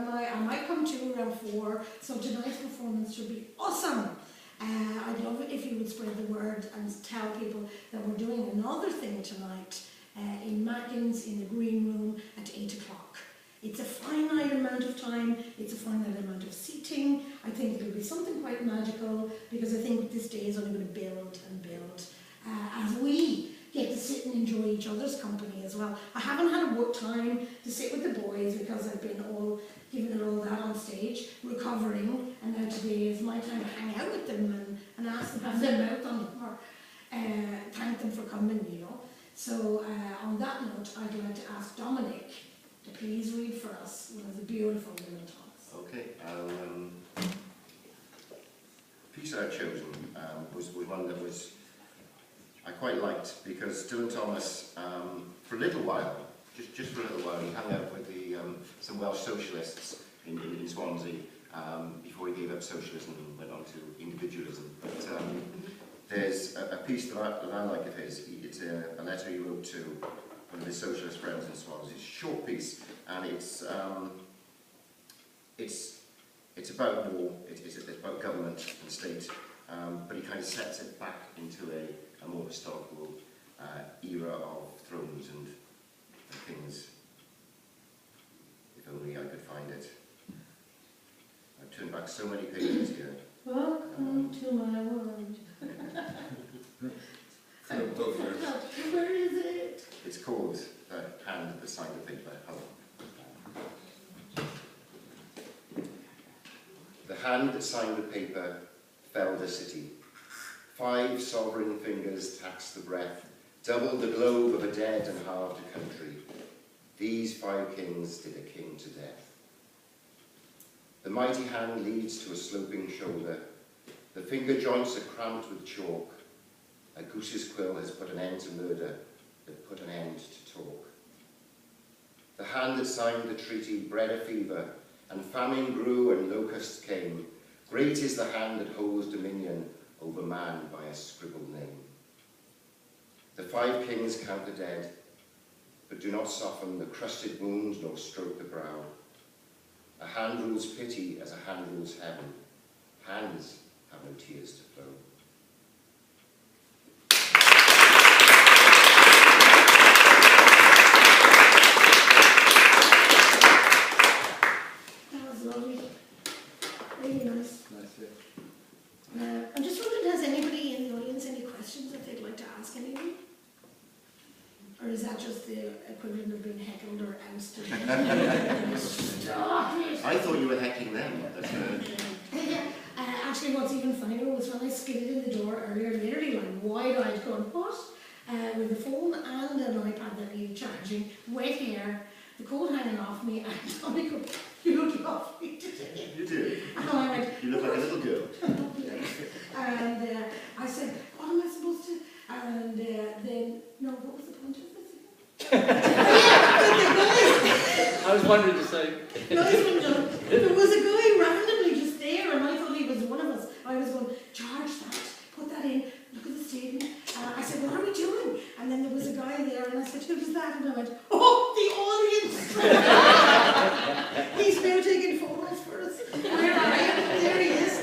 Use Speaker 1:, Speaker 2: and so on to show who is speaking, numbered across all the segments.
Speaker 1: I might come to around 4, so tonight's performance should be awesome. I'd love it if you would spread the word and tell people that we're doing another thing tonight in Mackins in the green room at 8 o'clock. It's a finite amount of time, it's a finite amount of seating. I think it'll be something quite magical, because I think this day is only going to build and build as we get to sit and enjoy each other's company as well. I haven't had a time to sit with the boys because I've been giving it all that on stage, recovering, and now today is my time to hang out with them and ask them, have their mouth on them, or thank them for coming, you know. So on that note, I'd like to ask Dominic to please read for us one of the beautiful Dylan Thomas.
Speaker 2: Okay, the piece I've chosen was one that I quite liked, because Dylan Thomas, for a little while, just for a little while, he hung out with some Welsh socialists in Swansea before he gave up socialism and went on to individualism. But there's a piece that I like of his. It's a letter he wrote to one of his socialist friends in Swansea. It's a short piece, and it's about war. It's about government and state, but he kind of sets it back into a more historical era of thrones and things. If only I could find it. I've turned back so many pages here.
Speaker 1: Welcome to my world. Where is it?
Speaker 2: It's called The Hand That Signed the Paper. Hello. The hand that signed the paper felled a city. 5 sovereign fingers taxed the breath, doubled the globe of a dead and halved a country. These 5 kings did a king to death. The mighty hand leads to a sloping shoulder. The finger joints are cramped with chalk. A goose's quill has put an end to murder, that put an end to talk. The hand that signed the treaty bred a fever, and famine grew and locusts came. Great is the hand that holds dominion over man by a scribbled name. The 5 kings count the dead, but do not soften the crusted wound nor stroke the brow. A hand rules pity as a hand rules heaven. Hands have no tears to flow.
Speaker 1: That was lovely. Really nice.
Speaker 3: Nice, yeah.
Speaker 1: I'm just wondering, has anybody in the audience any questions that they'd like to ask anyone? Or is that just the equivalent of being heckled or ousted? Stop it!
Speaker 2: I thought you were hacking them.
Speaker 1: Actually, what's even funnier was when I skidded in the door earlier, literally like wide-eyed going, what? With the phone and an iPad that needed charging, wet hair, the coat hanging off me, and Tommy goes, you look lovely today.
Speaker 2: You do.
Speaker 1: And I went,
Speaker 2: You look like a little girl.
Speaker 1: and I said, what am I supposed to? And then, no, what was the point of this?
Speaker 3: I was wondering the same.
Speaker 1: Nice one, John. There was a guy randomly just there, and I thought he was one of us. I was going, charge that, put that in, look at the stadium. I said, what are we doing? And then there was a guy there, and I said, who's that? And I went, oh, the audience. He's now taking photos for us. Where are you? There he is.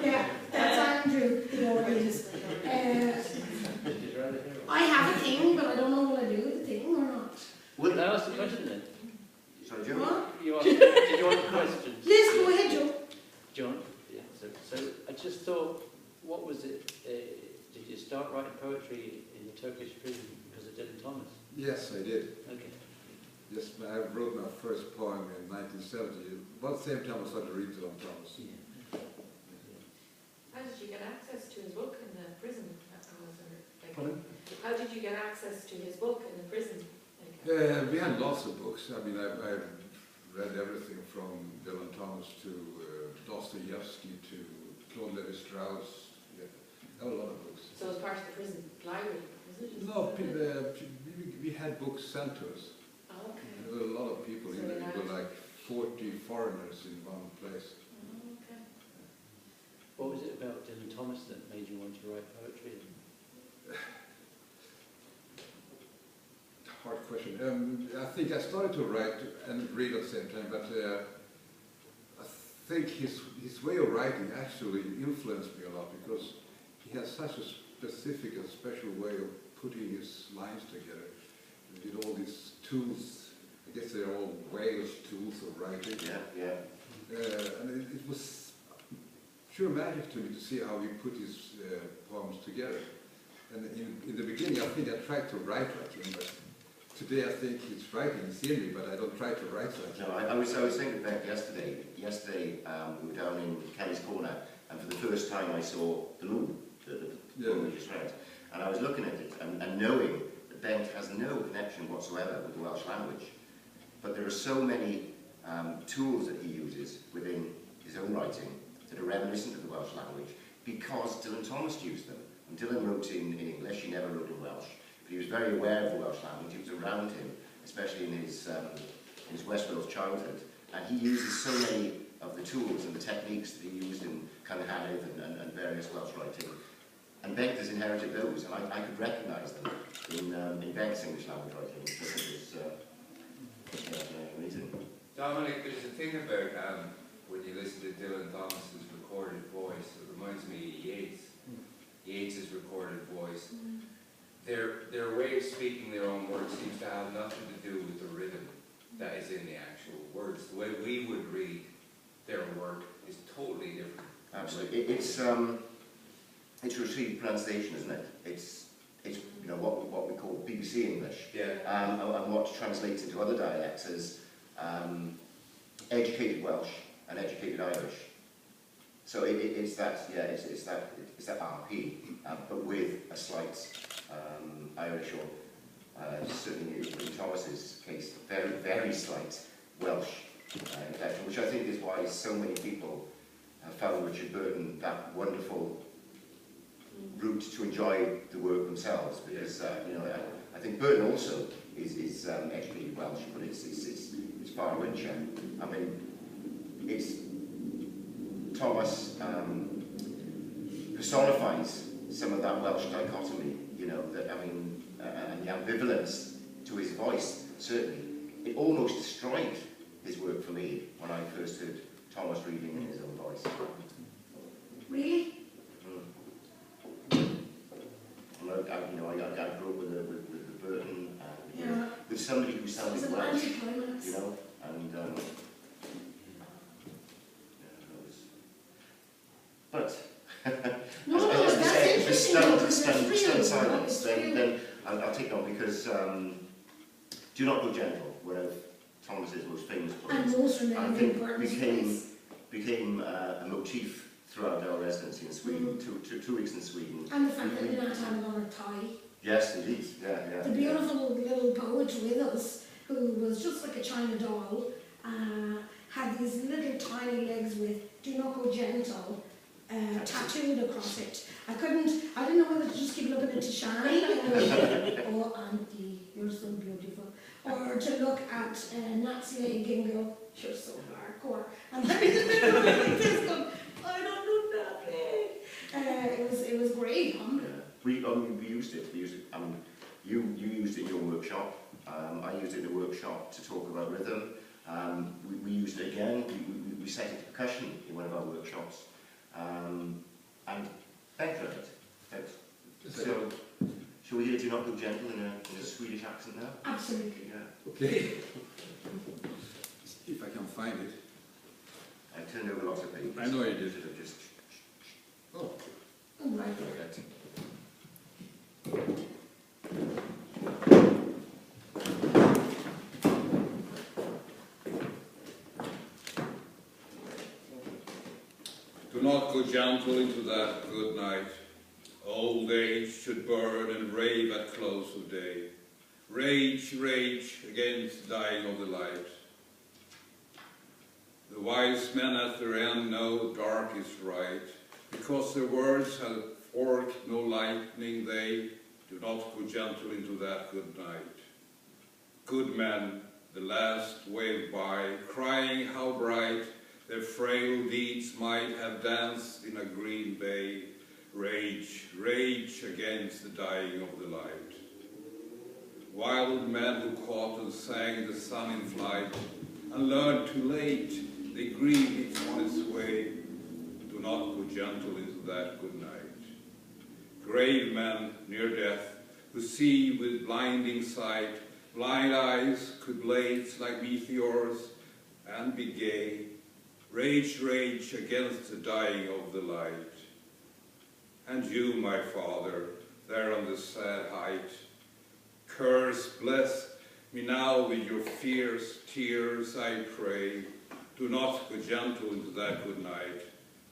Speaker 1: Yeah, that's Andrew, the audience. I have a thing, but I don't know will I do the thing or not.
Speaker 3: Can I ask the question then?
Speaker 2: Sorry, Joe?
Speaker 1: What?
Speaker 3: Did you want the questions?
Speaker 1: Liz, go ahead, Joe.
Speaker 3: John? Yeah. So I just thought, what was it? Did you start writing poetry in the Turkish prison because of Dylan Thomas?
Speaker 4: Yes, I did.
Speaker 3: Okay.
Speaker 4: Yes, I wrote my first poem in 1970, about the same time I started reading Dylan Thomas.
Speaker 3: Yeah.
Speaker 5: How did you get access to his book in the prison?
Speaker 4: Pardon?
Speaker 5: How did you get access to his book in the prison?
Speaker 4: We had lots of books. I mean, I've read everything from Dylan Thomas to Dostoevsky to Claude Lévi-Strauss. Yeah, I have a lot of books.
Speaker 5: So it was part of the prison library, was it?
Speaker 4: No, we had books sent to us.
Speaker 5: Oh, okay.
Speaker 4: There were a lot of people.
Speaker 5: So
Speaker 4: There were like 40 foreigners in one place.
Speaker 5: Oh, okay.
Speaker 3: What was it about Dylan Thomas that made you want to write poetry?
Speaker 4: hard question. I think I started to write and read at the same time, but I think his way of writing actually influenced me a lot because he has such a specific and special way of putting his lines together. He did all these tools. I guess they're all Welsh tools of writing.
Speaker 2: Yeah.
Speaker 4: And it was pure magic to me to see how he put his poems together. And in the beginning, I think I tried to write like him, but today I think his writing is in me, but I don't try to write like him.
Speaker 2: No, I was thinking back yesterday. Yesterday we were down in Kelly's Corner, and for the first time I saw the Loom, the poem we just read. And I was looking at it and knowing that Bent has no connection whatsoever with the Welsh language. But there are so many tools that he uses within his own writing that are reminiscent of the Welsh language because Dylan Thomas used them. And Dylan wrote in English, he never wrote in Welsh. But he was very aware of the Welsh language, it was around him, especially in his West Wales childhood. And he uses so many of the tools and the techniques that he used in Cynhaddydd and various Welsh writing. And Bent has inherited those, and I could recognise them in Bent's English language writing. It was amazing.
Speaker 6: Dominic, there's a thing about when you listen to Dylan Thomas's recorded voice, it reminds me of Yeats. Yeats's recorded voice. Their way of speaking their own words seems to have nothing to do with the rhythm that is in the actual words. The way we would read their work is totally different.
Speaker 2: Absolutely. It's received pronunciation, isn't it? It's you know what we call BBC English.
Speaker 6: Yeah.
Speaker 2: And what translates into other dialects as educated Welsh and educated Irish. So it's that RP, but with a slight Irish or certainly in Thomas's case, very, very slight Welsh inflection, which I think is why so many people have found Richard Burton that wonderful route to enjoy the work themselves, because you know I think Burton also is educated Welsh, but it's far richer. I mean, Thomas personifies some of that Welsh dichotomy, you know, that and the ambivalence to his voice, certainly. It almost destroyed his work for me when I first heard Thomas reading in his own voice.
Speaker 1: Really?
Speaker 2: I grew up with Burton, with somebody who sounded Welsh, you know, and but as I say, if it's stunned silence, then I'll take it on because Do Not Go Gentle, one of Thomas's most famous poems,
Speaker 1: And most
Speaker 2: I
Speaker 1: remembering
Speaker 2: think
Speaker 1: Burton's
Speaker 2: became a motif throughout our residency in Sweden, 2 weeks in Sweden.
Speaker 1: And the fact that we not having on a tie.
Speaker 2: Yes, indeed, yeah.
Speaker 1: The beautiful little poet with us, who was just like a China doll, had these little tiny legs with "Do Not Go Gentle" tattooed across it. I didn't know whether to just keep looking at Shani or "Oh Auntie, you're so beautiful," or to look at Natsile and go, "You're so hardcore." And I'm in the middle of it like this going, "I don't know nothing." It was great, huh?
Speaker 2: Yeah. We used it. I mean, you used it in your workshop. I used it in a workshop to talk about rhythm. We used it again. We set it to percussion in one of our workshops. And thanks for it. So, shall we hear "Do Not Go Gentle" in a Swedish accent now?
Speaker 1: Absolutely.
Speaker 2: Yeah.
Speaker 4: Okay. If I can find it.
Speaker 2: I turned over lots of papers.
Speaker 4: I know you did.
Speaker 2: Should have just.
Speaker 4: Oh.
Speaker 1: Oh, right.
Speaker 2: Perfect.
Speaker 7: Do not go gentle into that good night. Old age should burn and rave at close of day. Rage, rage against the dying of the light. The wise men at their end know dark is right, because their words have forked no lightning. They do not go gentle into that good night. Good men, the last wave by, crying how bright their frail deeds might have danced in a green bay. Rage, rage against the dying of the light. wild men who caught and sang the sun in flight, and learned too late they grieve it on its way. Do not go gentle into that good night. Grave men near death, who see with blinding sight, blind eyes could blaze like meteors and be gay. Rage, rage against the dying of the light. And you, my father, there on the sad height, curse, bless me now with your fierce tears, I pray. Do not go gentle into that good night.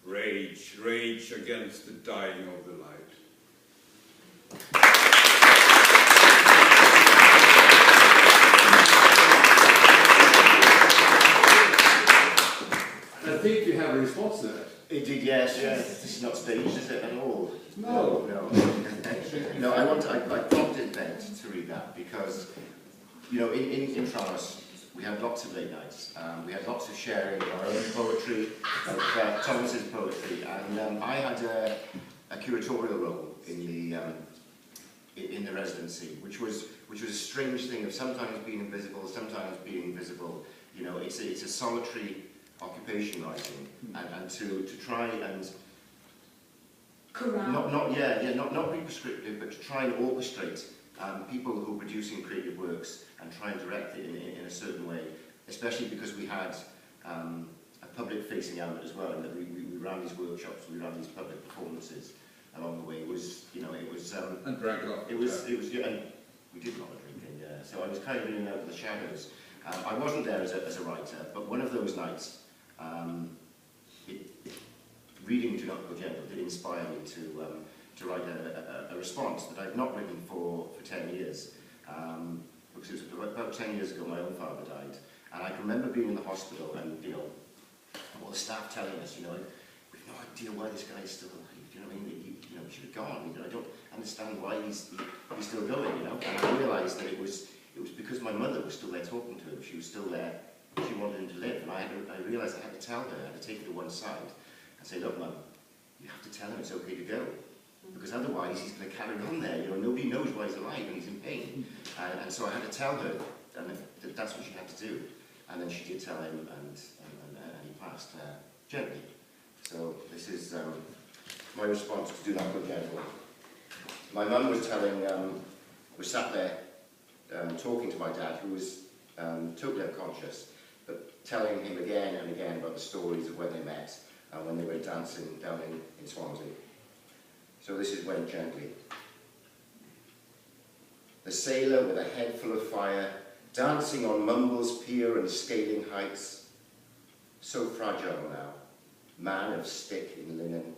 Speaker 7: Rage, rage against the dying of the light.
Speaker 8: I think you have a response to that.
Speaker 2: Indeed, yes. This is not staged, is it, at all?
Speaker 8: No.
Speaker 2: No, I prompted Ben to read that because, you know, in France, we had lots of late nights. We had lots of sharing of our own poetry, of Thomas's poetry, and I had a curatorial role in the residency, which was a strange thing of sometimes being invisible, sometimes being visible. You know, it's a solitary occupation writing, and to try and not be prescriptive, but to try and orchestrate people who are producing creative works and try and direct it in a certain way, especially because we had a public-facing element as well, and that we ran these workshops, we ran these public performances along the way. It was, you know, it was
Speaker 4: And drank off.
Speaker 2: it was, and we did a lot of drinking, yeah. So I was kind of in and out of the shadows. I wasn't there as a writer, but one of those nights, reading Do Not Go Gentle did inspire me to write a response that I'd not written for 10 years. Because it was about 10 years ago my own father died. And I can remember being in the hospital and, you know, all the staff telling us, you know, we've no idea why this guy is still alive. You know what I mean? He should have gone. You know, I don't understand why he's still going, you know. And I realised that it was because my mother was still there talking to him. She was still there. She wanted him to live. And I realised I had to tell her. I had to take her to one side and say, look, Mum, you have to tell him it's okay to go. Because otherwise he's going to carry on there. You know, nobody knows why he's alive and he's in pain. And so I had to tell her, and that's what she had to do. And then she did tell him, and he passed gently. So this is my response to Do Not Go Gentle. My mum was sat there talking to my dad, who was totally unconscious, but telling him again and again about the stories of when they met and when they were dancing down in Swansea. So this is Went Gently. The sailor with a head full of fire, dancing on Mumble's pier and scaling heights. So fragile now, man of stick in linen.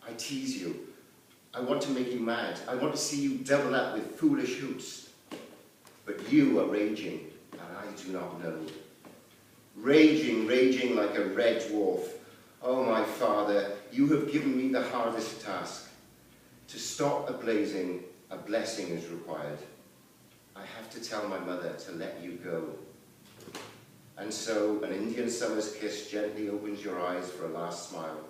Speaker 2: I tease you. I want to make you mad. I want to see you double up with foolish hoots. But you are raging, and I do not know. Raging, raging like a red dwarf. Oh, my father, you have given me the hardest task. To stop a blazing, a blessing is required. I have to tell my mother to let you go. And so an Indian summer's kiss gently opens your eyes for a last smile,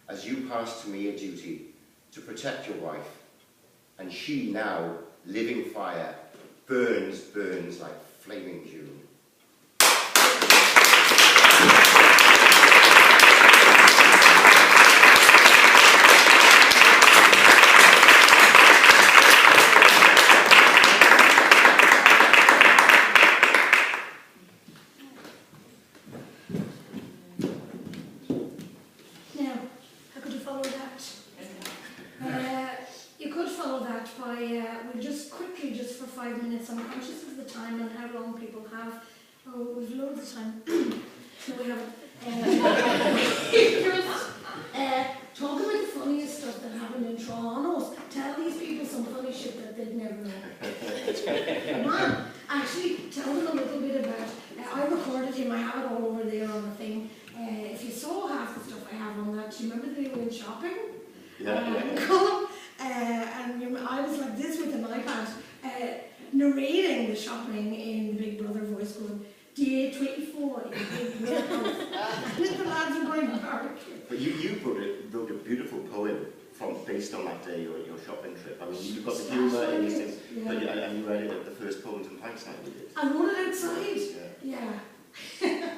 Speaker 2: as you pass to me a duty to protect your wife. And she now, living fire, burns, burns like flaming June.
Speaker 1: For 5 minutes. I'm conscious of the time and how long people have. Oh, we've loads of time. No, we haven't. Talk about the funniest stuff that happened in Toronto. Tell these people some funny shit that they'd never know. Come on, actually, tell them a little bit about. I recorded him. I have it all over there on the thing. If you saw half the stuff I have on that, do you remember that we went shopping?
Speaker 2: Yeah.
Speaker 1: And I was like this with an iPad, narrating the shopping in the Big Brother voice, going, DA24, you big warehouse. And the lads are going barbecue.
Speaker 2: But you wrote a beautiful poem from based on that day, your shopping trip. I mean, you've got the humour in these things,
Speaker 1: Yeah.
Speaker 2: and you read it at the first Poems and Pints night we did.
Speaker 1: And wrote it outside.
Speaker 2: Yeah.
Speaker 1: Yeah.